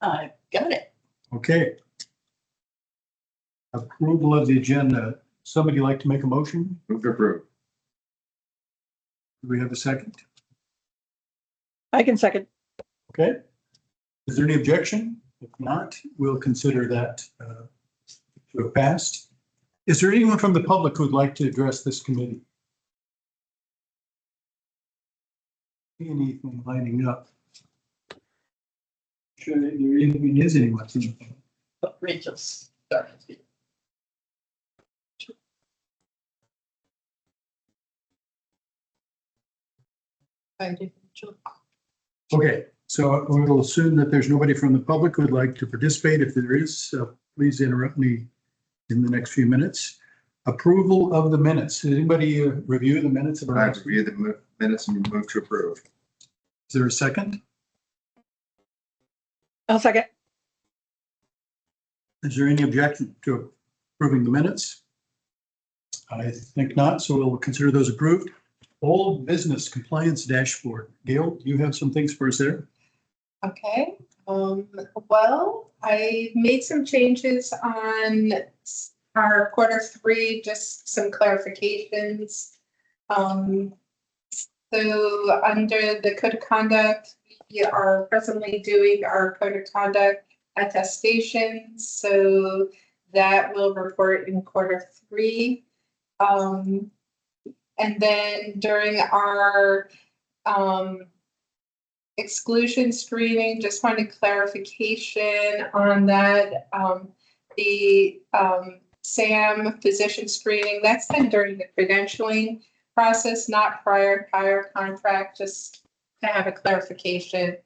I got it. Okay. Approval of the agenda. Somebody like to make a motion? Move to approve. Do we have a second? I can second. Okay. Is there any objection? If not, we'll consider that to have passed. Is there anyone from the public who'd like to address this committee? Anything lining up? Sure, there even is anyone. But Rachel's starting to. Okay, so we'll assume that there's nobody from the public who would like to participate. If there is, please interrupt me in the next few minutes. Approval of the minutes. Did anybody review the minutes? I review the minutes and move to approve. Is there a second? I'll second. Is there any objection to approving the minutes? I think not, so we'll consider those approved. Old business compliance dashboard. Gail, you have some things for us there? Okay, well, I made some changes on our Q3, just some clarifications. So under the code of conduct, we are presently doing our code of conduct attestation, so that will report in Q3. And then during our exclusion screening, just wanted clarification on that. The SAM physician screening, that's been during the credentialing process, not prior contract, just to have a clarification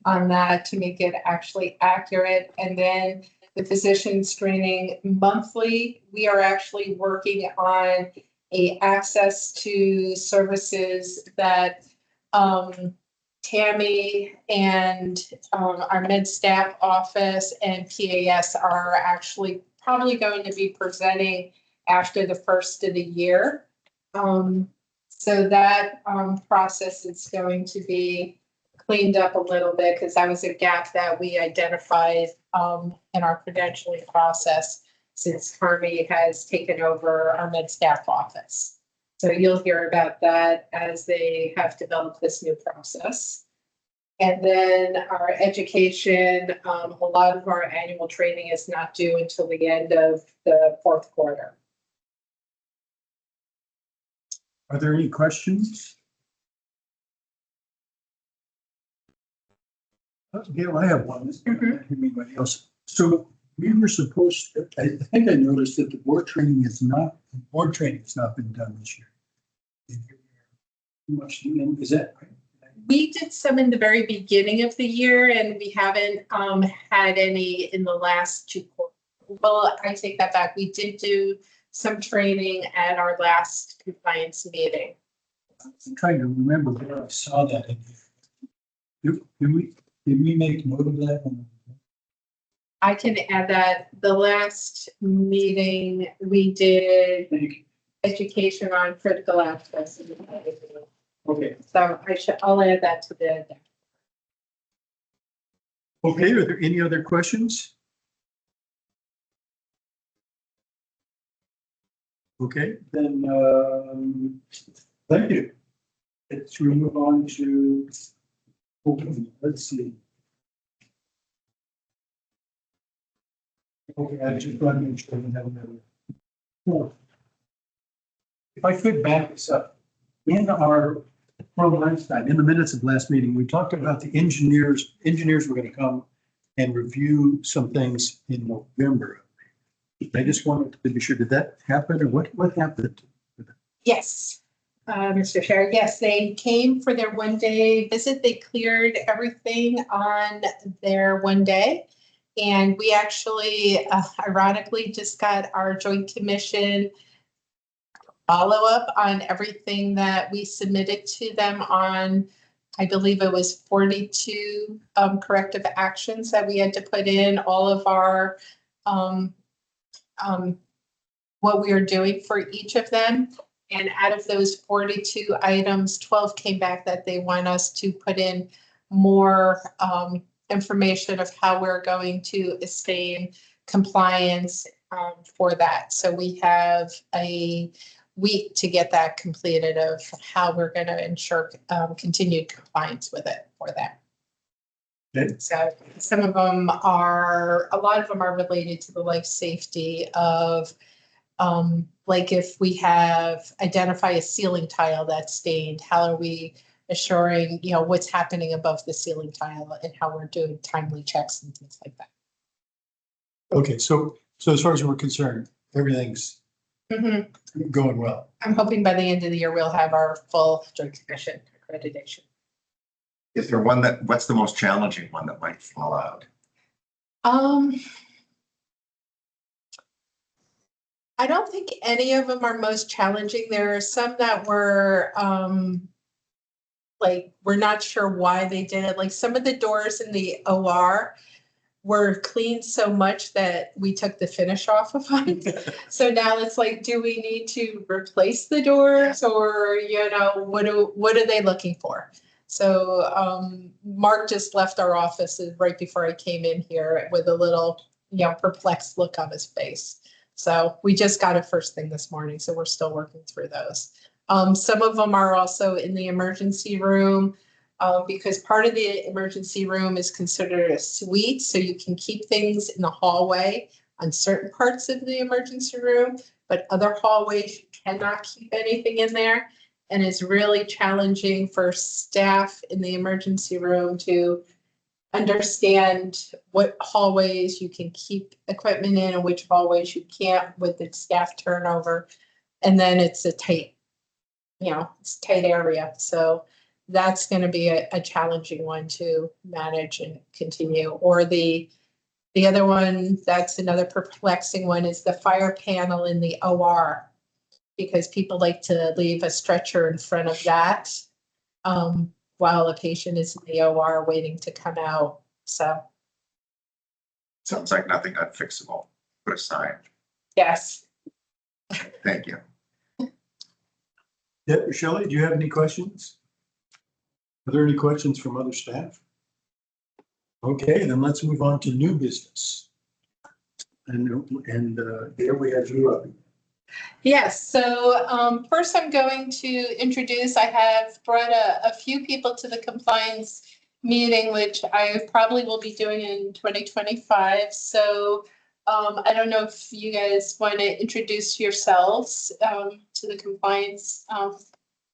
on that to make it actually accurate. And then the physician screening monthly, we are actually working on a access to services that Tammy and our med staff office and PAS are actually probably going to be presenting after the first of the year. So that process is going to be cleaned up a little bit because that was a gap that we identified in our credentialing process since Harvey has taken over our med staff office. So you'll hear about that as they have developed this new process. And then our education, a lot of our annual training is not due until the end of the Q4. Are there any questions? Gail, I have one. Anybody else? So we were supposed to, I think I noticed that the board training has not been done this year. Is that right? We did some in the very beginning of the year and we haven't had any in the last 2 quarters. Well, I take that back. We did do some training at our last compliance meeting. I'm trying to remember where I saw that in here. Did we make note of that? I can add that the last meeting we did education on critical access. Okay. So I'll add that to the. Okay, are there any other questions? Okay, then thank you. Let's move on to, let's see. Okay, I just want to make sure we have another. If I could back this up, in our last time, in the minutes of last meeting, we talked about the engineers. Engineers were going to come and review some things in November. I just wanted to be sure, did that happen or what happened? Yes, Mr. Chair, yes, they came for their 1-day visit. They cleared everything on their 1 day. And we actually, ironically, just got our Joint Commission follow-up on everything that we submitted to them on, I believe it was 42 corrective actions that we had to put in, all of our what we are doing for each of them. And out of those 42 items, 12 came back that they want us to put in more information of how we're going to sustain compliance for that. So we have a week to get that completed of how we're going to ensure continued compliance with it for that. Okay. So some of them are, a lot of them are related to the life safety of, like if we have identify a ceiling tile that's stained, how are we assuring, what's happening above the ceiling tile and how we're doing timely checks and things like that. Okay, so as far as we're concerned, everything's going well. I'm hoping by the end of the year, we'll have our full Joint Commission accreditation. Is there what's the most challenging one that might fall out? I don't think any of them are most challenging. There are some that were, like, we're not sure why they did it. Like some of the doors in the OR were cleaned so much that we took the finish off of them. So now it's like, do we need to replace the doors or, what are they looking for? So Mark just left our office right before I came in here with a little, perplexed look on his face. So we just got it first thing this morning. So we're still working through those. Some of them are also in the emergency room because part of the emergency room is considered a suite. So you can keep things in the hallway on certain parts of the emergency room, but other hallways you cannot keep anything in there. And it's really challenging for staff in the emergency room to understand what hallways you can keep equipment in and which hallways you can't with the staff turnover. And then it's a tight, it's a tight area. So that's going to be a challenging one to manage and continue. Or the other one, that's another perplexing one, is the fire panel in the OR, because people like to leave a stretcher in front of that while a patient is in the OR waiting to come out. So. Sounds like nothing unfixable. Put a sign. Yes. Thank you. Yeah, Shelley, do you have any questions? Are there any questions from other staff? Okay, then let's move on to new business. And here we have you up. Yes, so first I'm going to introduce, I have brought a few people to the compliance meeting, which I probably will be doing in 2025. So I don't know if you guys want to introduce yourselves to the compliance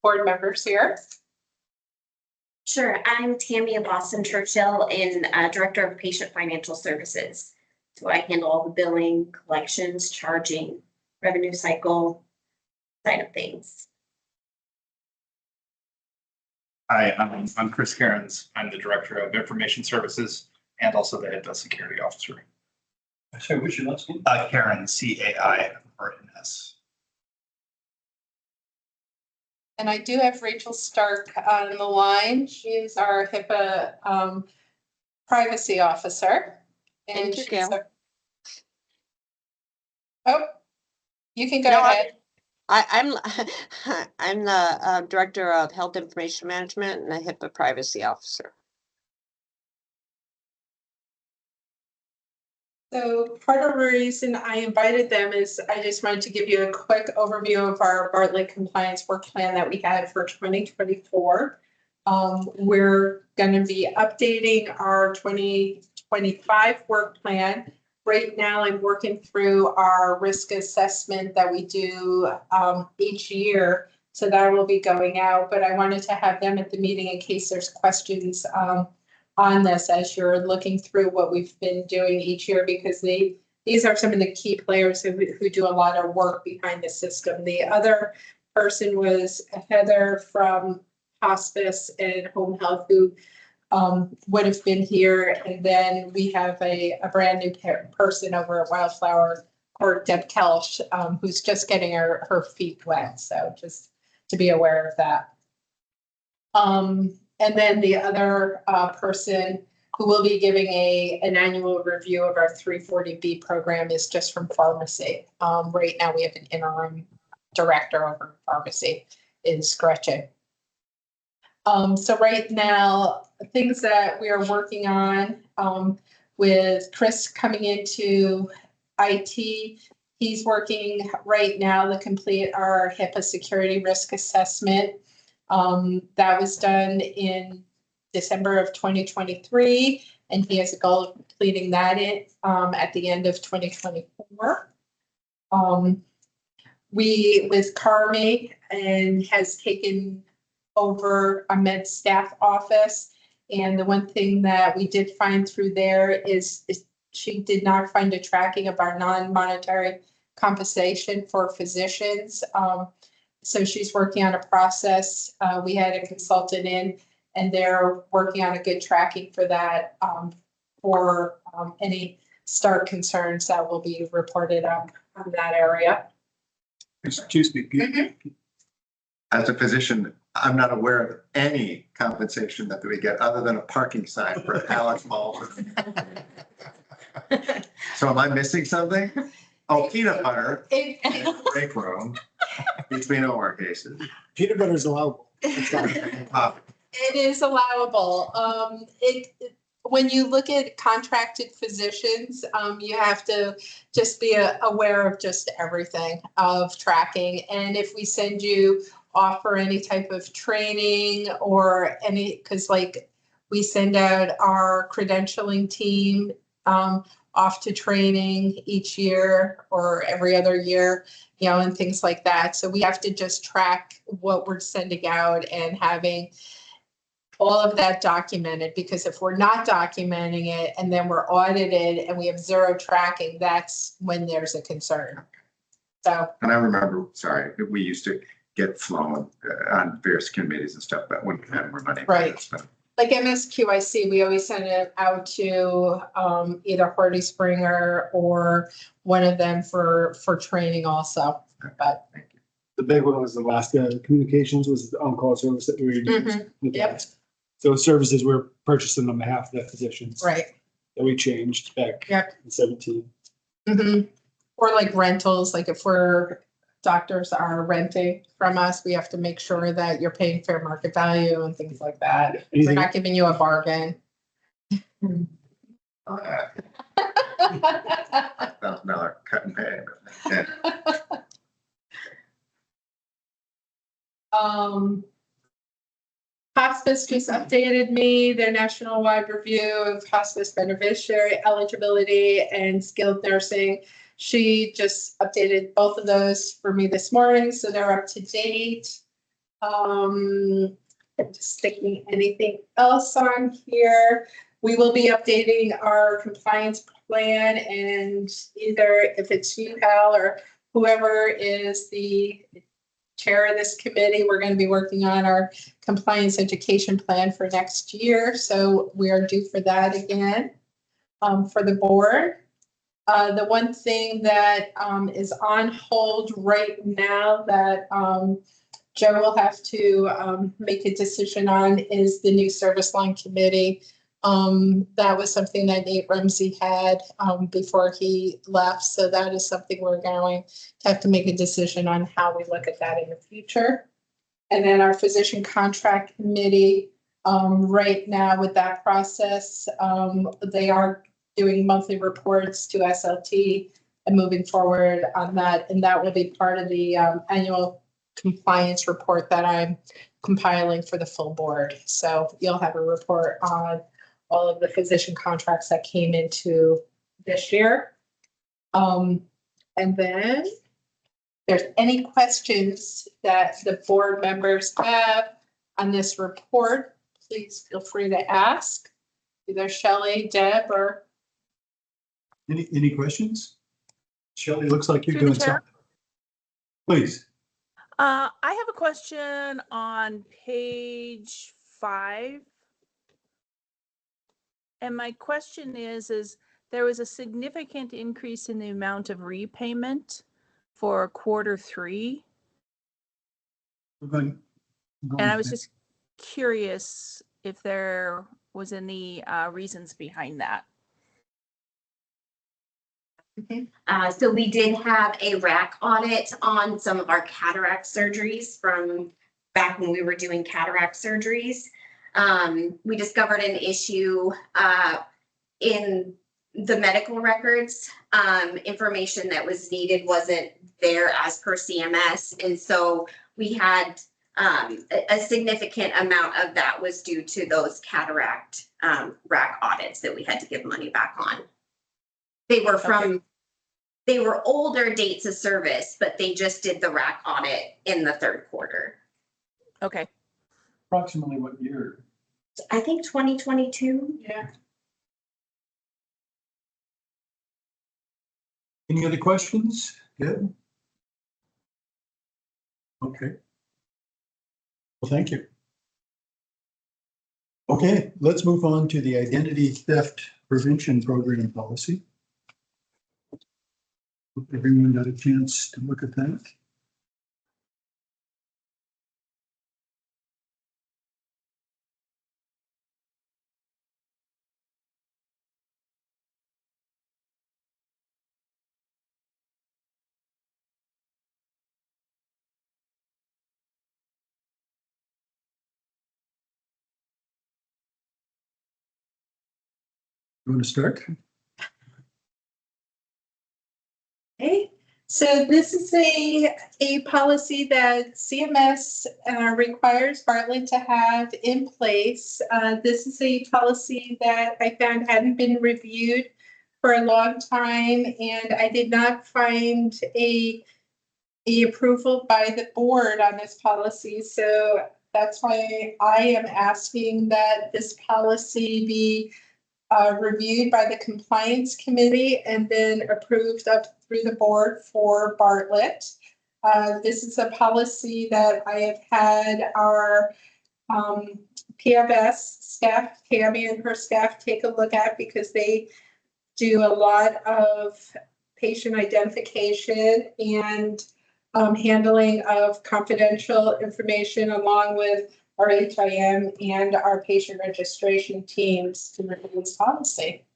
board members here. Sure, I'm Tammy Boston Churchill and Director of Patient Financial Services. So I handle all the billing, collections, charging, revenue cycle side of things. Hi, I'm Chris Cairns. I'm the Director of Information Services and also the Head Desk Security Officer. Sorry, what's your last name? Karen, C-A-I-R-N-S. And I do have Rachel Stark on the line. She is our HIPAA privacy officer. And Thank you, Gail. Oh, you can go No, ahead. I'm the Director of Health Information Management and a HIPAA Privacy Officer. So part of the reason I invited them is I just wanted to give you a quick overview of our Bartlett compliance work plan that we had for 2024. We're going to be updating our 2025 work plan. Right now, I'm working through our risk assessment that we do each year. So that will be going out, but I wanted to have them at the meeting in case there's questions on this as you're looking through what we've been doing each year, because these are some of the key players who do a lot of work behind the system. The other person was Heather from Hospice and Home Health, who would have been here. And then we have a brand new person over at Wildflower Court, Deb Kelch, who's just getting her feet wet. So just to be aware of that. And then the other person who will be giving an annual review of our 340B program is just from pharmacy. Right now we have an interim director over pharmacy is Gretchen. So right now things that we are working on, with Chris coming into IT. He's working right now to complete our HIPAA security risk assessment. That was done in December of 2023, and he has a goal of completing that at the end of 2024. We, with Carmi, and has taken over a med staff office. And the one thing that we did find through there is she did not find a tracking of our non-monetary compensation for physicians. So she's working on a process. We had a consultant in, and they're working on a good tracking for that, for any start concerns that will be reported on that area. Excuse me. As a physician, I'm not aware of any compensation that we get other than a parking sign for Alex Mall. So am I missing something? Oh, peanut butter, break room, between OR cases. Peanut butter is allowable. It is allowable. When you look at contracted physicians, you have to just be aware of just everything of tracking. And if we send you off for any type of training or any, because like we send out our credentialing team off to training each year or every other year, you know, and things like that. So we have to just track what we're sending out and having all of that documented, because if we're not documenting it and then we're audited and we have zero tracking, that's when there's a concern. So. And I remember, sorry, we used to get flown on various committees and stuff, but when we had more money. Right. Like MSQIC, we always send it out to either Hardy Springer or one of them for training also. But The big one was Alaska Communications, was the on-call service that we were doing. in the Yep. past. So services we're purchasing on behalf of the physicians. right. That we changed back Yep. in 17. Or like rentals, like if doctors are renting from us, we have to make sure that you're paying fair market value and things like that. We're Anything- not giving you a bargain. $1,000 cut and pay. But, yeah. Hospice just updated me, their national-wide review of hospice beneficiary eligibility and skilled nursing. She just updated both of those for me this morning, so they're up to date. I'm just sticking anything else on here. We will be updating our compliance plan, and either if it's you, Hal, or whoever is the chair of this committee, we're going to be working on our compliance education plan for next year. So we are due for that again for the board. The one thing that is on hold right now that Joe will have to make a decision on is the new service line committee. That was something that Nate Ramsey had before he left. So that is something we're going to have to make a decision on how we look at that in the future. And then our physician contract committee, right now with that process, they are doing monthly reports to SLT and moving forward on that. And that will be part of the annual compliance report that I'm compiling for the full board. So you'll have a report on all of the physician contracts that came into this year. And then if there's any questions that the board members have on this report, please feel free to ask either Shelley, Deb, or Any questions? Shelley, looks like you're Through the doing chair. something. Please. I have a question on page 5. And my question is there was a significant increase in the amount of repayment for Q3. We're going. And I was just curious if there was any reasons behind that. So we did have a rack audit on some of our cataract surgeries from back when we were doing cataract surgeries. We discovered an issue in the medical records. Information that was needed wasn't there as per CMS. And so we had a significant amount of that was due to those cataract rack audits that we had to give money back on. They were from, they were older dates of service, but they just did the rack audit in the third quarter. Okay. Approximately what year? I think 2022. Yeah. Any other questions? Good. Okay. Well, thank you. Okay, let's move on to the identity theft prevention program policy. Hope everyone got a chance to look at that. You want to start? Okay, so this is a policy that CMS requires Bartlett to have in place. This is a policy that I found hadn't been reviewed for a long time, and I did not find a approval by the board on this policy. So that's why I am asking that this policy be reviewed by the compliance committee and then approved up through the board for Bartlett. This is a policy that I have had our PFS staff, Tammy and her staff, take a look at because they do a lot of patient identification and handling of confidential information along with our HIM and our patient registration teams to review this policy.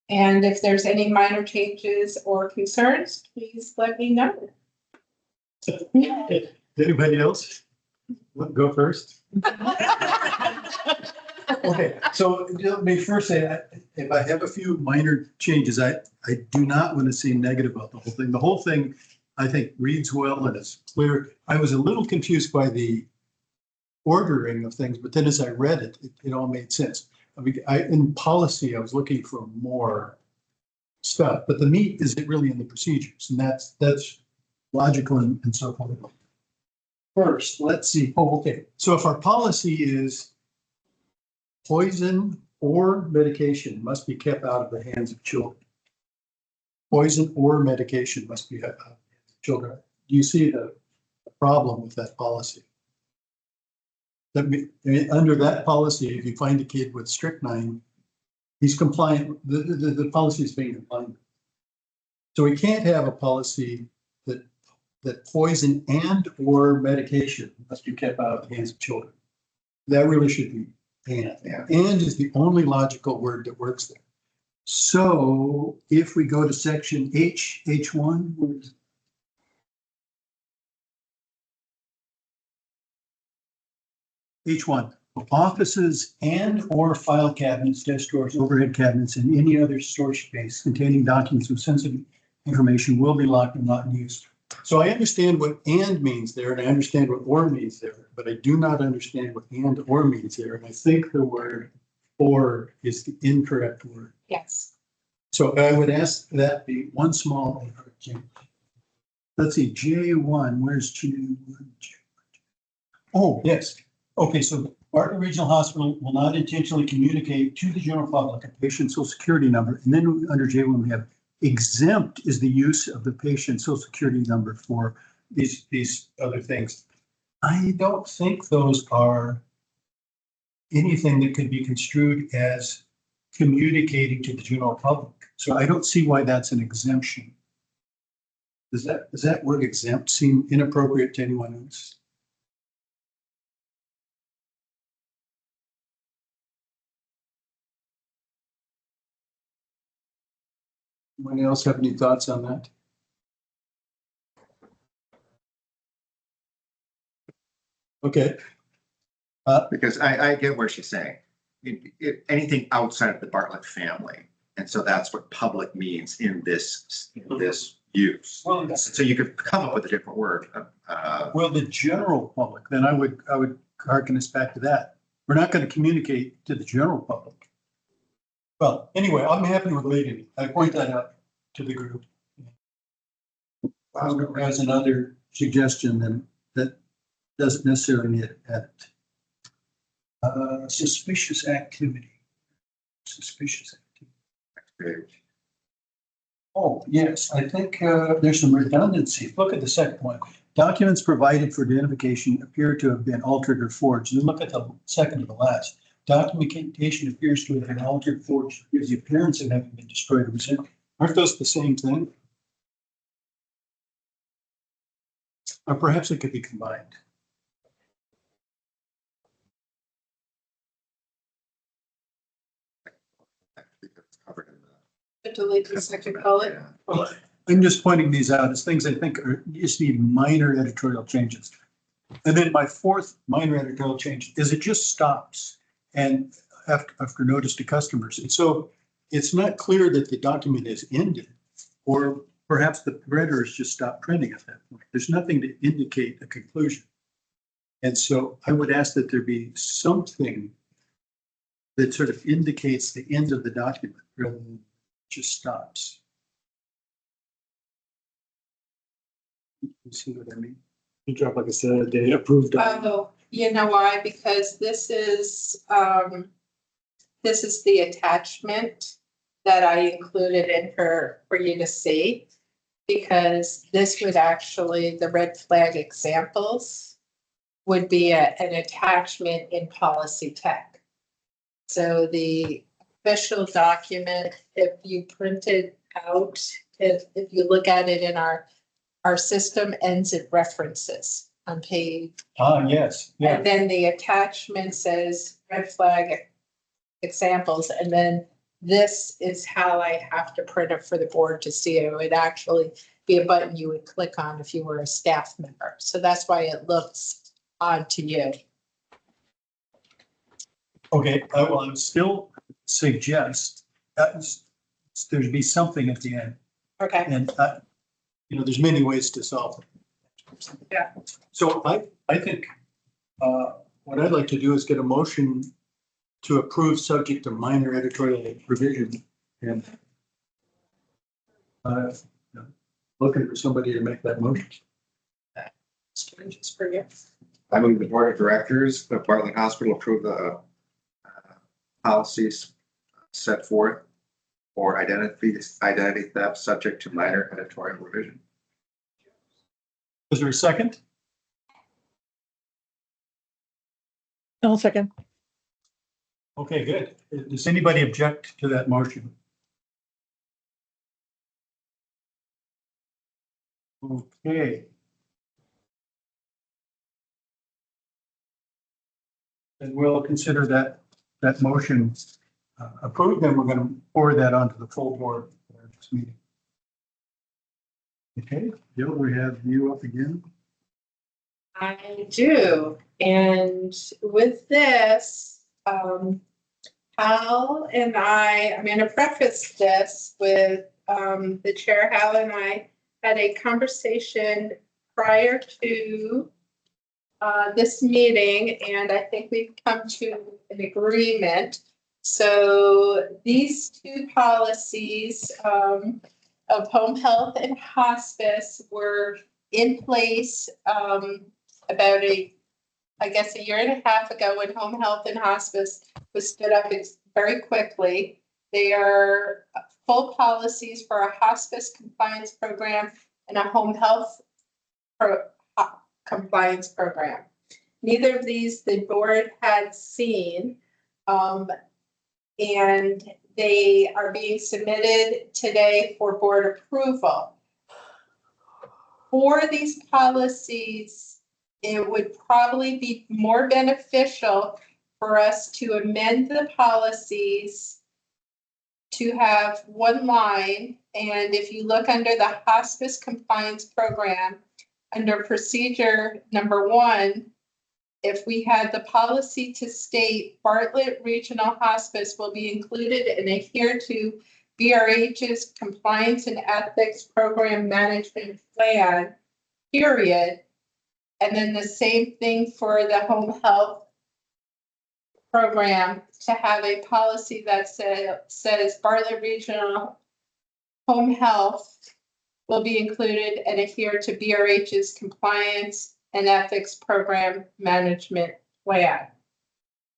And if there's any minor changes or concerns, please let me know. Anybody else? Go first. Okay, so let me first say, if I have a few minor changes, I do not want to see negative about the whole thing. The whole thing, I think, reads well and is clear. I was a little confused by the ordering of things, but then as I read it, it all made sense. I mean, in policy, I was looking for more stuff, but the meat is really in the procedures, and that's logical and so forth. First, let's see. Oh, okay. So if our policy is poison or medication must be kept out of the hands of children. Poison or medication must be out of the hands of children. Do you see the problem with that policy? Under that policy, if you find a kid with strychnine, he's compliant. The policy is being compliant. So we can't have a policy that poison and or medication must be kept out of the hands of children. That really should be and. Yeah. And is the only logical word that works there. So if we go to section H1, where is it? H1, offices and or file cabinets, desk drawers, overhead cabinets, and any other storage space containing documents with sensitive information will be locked and not used. So I understand what and means there, and I understand what or means there, but I do not understand what and or means there. And I think the word or is the incorrect word. Yes. So I would ask that be one small incorrect change. Let's see, J1, where's J1? Oh, yes. Okay, so Bartlett Regional Hospital will not intentionally communicate to the general public a patient's social security number. And then under J1, we have exempt is the use of the patient's social security number for these other things. I don't think those are anything that could be construed as communicating to the general public. So I don't see why that's an exemption. Does that word exempt seem inappropriate to anyone else? Anyone else have any thoughts on that? Okay. Because I get where she's saying, anything outside of the Bartlett family. And so that's what public means in this use. Well, So you could come up with a different word. well, the general public, then I would harken us back to that. We're not going to communicate to the general public. Well, anyway, I'm happy with leaving. I point that out to the group. As another suggestion, then that doesn't necessarily need edit. Suspicious activity. Suspicious activity. Oh, yes, I think there's some redundancy. Look at the second one. Documents provided for identification appear to have been altered or forged. And look at the second to the last. Documentation appears to have been altered, forged, gives the appearance of having been destroyed or resent. Aren't those the same thing? Or perhaps it could be combined. Covered in But delete the second bullet. yeah. Well, I'm just pointing these out as things I think are just need minor editorial changes. And then my fourth minor editorial change is it just stops and after notice to customers. And so it's not clear that the document is ended, or perhaps the printer has just stopped printing at that point. There's nothing to indicate a conclusion. And so I would ask that there be something that sort of indicates the end of the document rather than just stops. You see what I mean? You drop like I said, they approved. Oh, you know why? Because this is the attachment that I included in for you to see. Because this would actually, the red flag examples would be an attachment in policy tech. So the official document, if you print it out, if you look at it in our system, ends at references on page. Yes, yeah. And then the attachment says red flag examples, and then this is how I have to print it for the board to see it. It would actually be a button you would click on if you were a staff member. So that's why it looks odd to you. Okay, I will still suggest that there be something at the end. Okay. And, there's many ways to solve it. Yeah. So I think what I'd like to do is get a motion to approve subject to minor editorial revision. And looking for somebody to make that motion. Changes for you. I move the board of directors of Bartlett Hospital approve the policies set forth for identity theft subject to minor editorial revision. Is there a second? I'll second. Okay, good. Does anybody object to that motion? Okay. And we'll consider that motion approved, and we're going to forward that on to the full board for our next meeting. Okay, Jill, we have you up again. I do. And with this, Hal and I'm going to preface this with the chair, Hal and I had a conversation prior to this meeting, and I think we've come to an agreement. So these two policies of home health and hospice were in place about a year and a half ago when home health and hospice was stood up very quickly. They are full policies for a hospice compliance program and a home health compliance program. Neither of these the board had seen, and they are being submitted today for board approval. For these policies, it would probably be more beneficial for us to amend the policies to have one line. And if you look under the hospice compliance program, under procedure number 1, if we had the policy to state Bartlett Regional Hospice will be included and adhere to BRH's Compliance and Ethics Program Management Plan, period. And then the same thing for the home health program, to have a policy that says Bartlett Regional Home Health will be included and adhere to BRH's Compliance and Ethics Program Management Plan.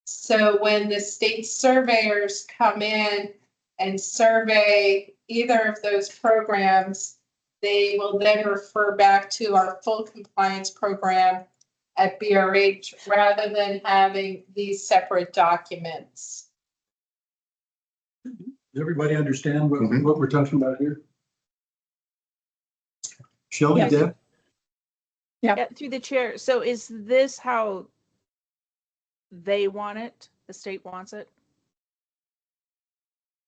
So when the state surveyors come in and survey either of those programs, they will then refer back to our full compliance program at BRH rather than having these separate documents. Does everybody understand Mhm. what we're talking about here? Shelley, Yes. Deb? Yeah, through the chair. So is this how they want it? The state wants it?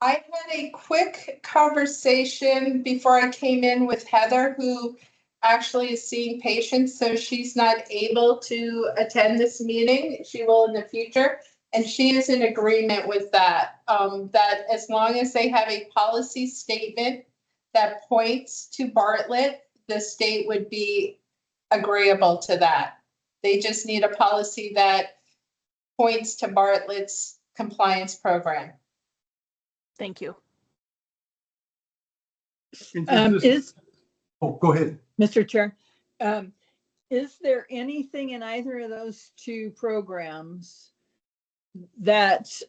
I had a quick conversation before I came in with Heather, who actually is seeing patients, so she's not able to attend this meeting. She will in the future. And she is in agreement with that, that as long as they have a policy statement that points to Bartlett, the state would be agreeable to that. They just need a policy that points to Bartlett's compliance program. Thank you. Oh, go ahead. Mr. Chair, is there anything in either of those two programs that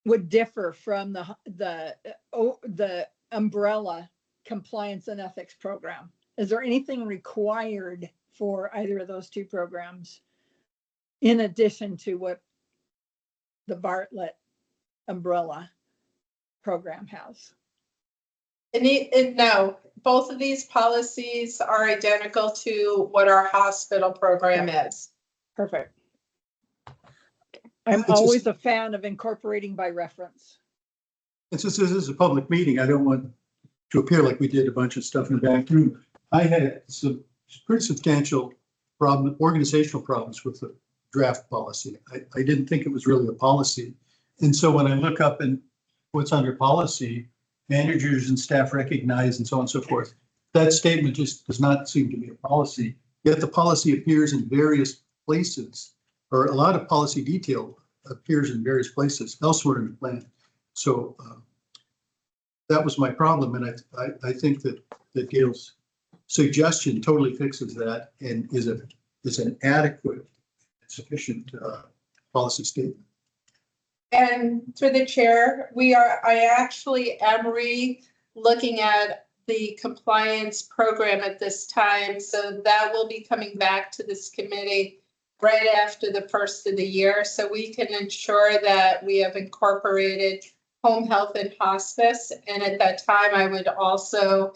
would differ from the umbrella compliance and ethics program? Is there anything required for either of those two programs in addition to what the Bartlett umbrella program has? No, both of these policies are identical to what our hospital program is. Perfect. I'm always a fan of incorporating by reference. And since this is a public meeting, I don't want to appear like we did a bunch of stuff in the back room. I had some pretty substantial organizational problems with the draft policy. I didn't think it was really a policy. And so when I look up and what's under policy, managers and staff recognize and so on and so forth, that statement just does not seem to be a policy. Yet the policy appears in various places, or a lot of policy detail appears in various places elsewhere in the plan. So that was my problem. And I think that Gail's suggestion totally fixes that and is an adequate, sufficient policy statement. And through the chair, I actually am looking at the compliance program at this time. So that will be coming back to this committee right after the first of the year. So we can ensure that we have incorporated home health and hospice. And at that time, I would also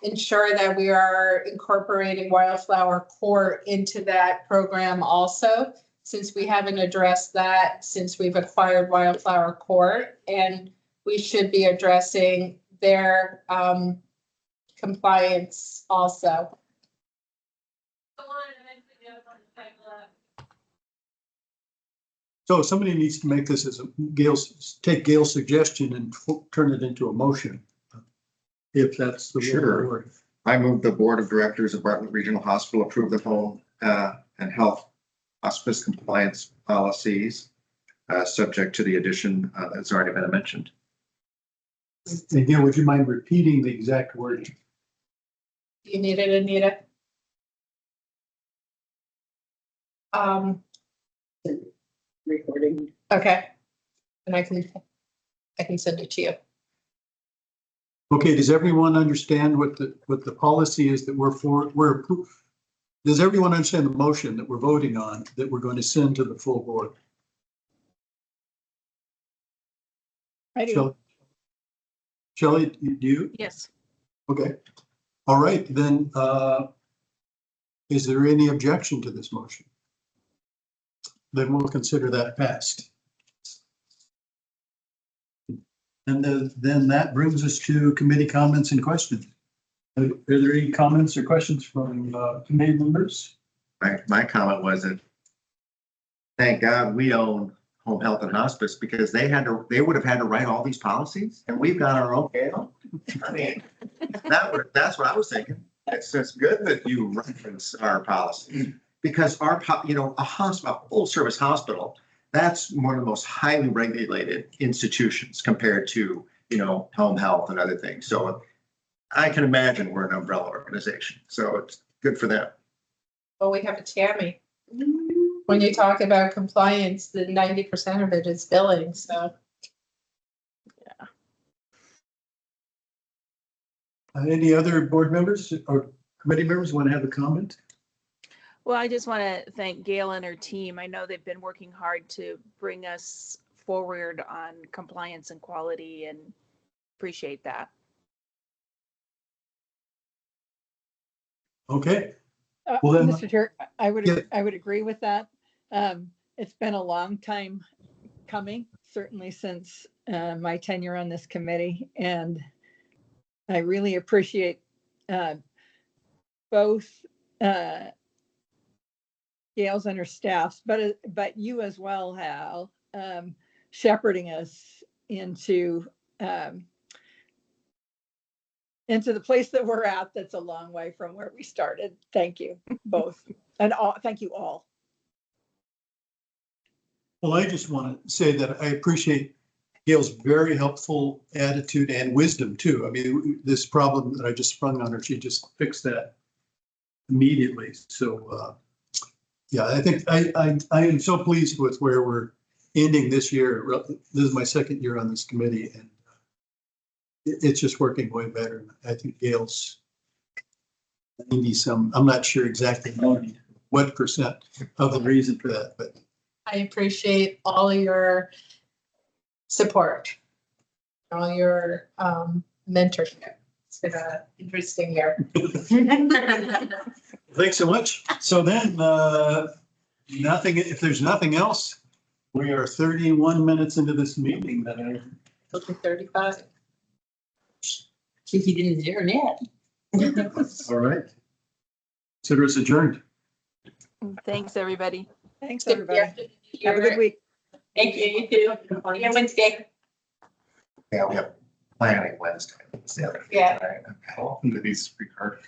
ensure that we are incorporating Wildflower Court into that program also, since we haven't addressed that since we've acquired Wildflower Court, and we should be addressing their compliance also. So somebody needs to make this as take Gail's suggestion and turn it into a motion. If that's the Sure. word. I move the Board of Directors of Bartlett Regional Hospital approve the home and health hospice compliance policies, subject to the addition that's already been mentioned. And Gail, would you mind repeating the exact word? You need it, Anita? Recording. Okay. And I can send it to you. Okay, does everyone understand what the policy is that does everyone understand the motion that we're voting on, that we're going to send to the full board? I do. Shelley, do you? Yes. Okay. All right, then, is there any objection to this motion? Then we'll consider that passed. And then that brings us to committee comments and questions. Are there any comments or questions from committee members? My comment was that thank God we own home health and hospice because they would have had to write all these policies and we've got our own Gail. I mean, that's what I was thinking. It's just good that you reference our policy because a hospital, a full service hospital, that's one of the most highly regulated institutions compared to, home health and other things. So I can imagine we're an umbrella organization. So it's good for them. Well, we have a Tammy. When you talk about compliance, the 90% of it is billing, so. Any other board members or committee members want to have a comment? Well, I just want to thank Gail and her team. I know they've been working hard to bring us forward on compliance and quality, and appreciate that. Okay. Well, then- Mr. Chair, I Yeah. would agree with that. It's been a long time coming, certainly since my tenure on this committee, and I really appreciate both Gail's and her staffs, but you as well, Hal, shepherding us into the place that we're at. That's a long way from where we started. Thank you both, and all. Thank you all. Well, I just want to say that I appreciate Gail's very helpful attitude and wisdom too. I mean, this problem that I just sprung on her, she just fixed that immediately. So, yeah, I think I am so pleased with where we're ending this year. This is my second year on this committee, and it's just working way better. I think Gail's 90-some, I'm not sure exactly what percent of the reason for that, but I appreciate all your support, all your mentorship. It's been an interesting year. thanks so much. So then, if there's nothing else, we are 31 minutes into this meeting that It'll be 35. He didn't adjourn yet. all right. Consider us adjourned. Thanks, everybody. Thanks, everybody. Have a good week. Thank you, you too. See you Wednesday. Yeah, we have planning Wednesday. It's the other- Yeah. Into these free cards.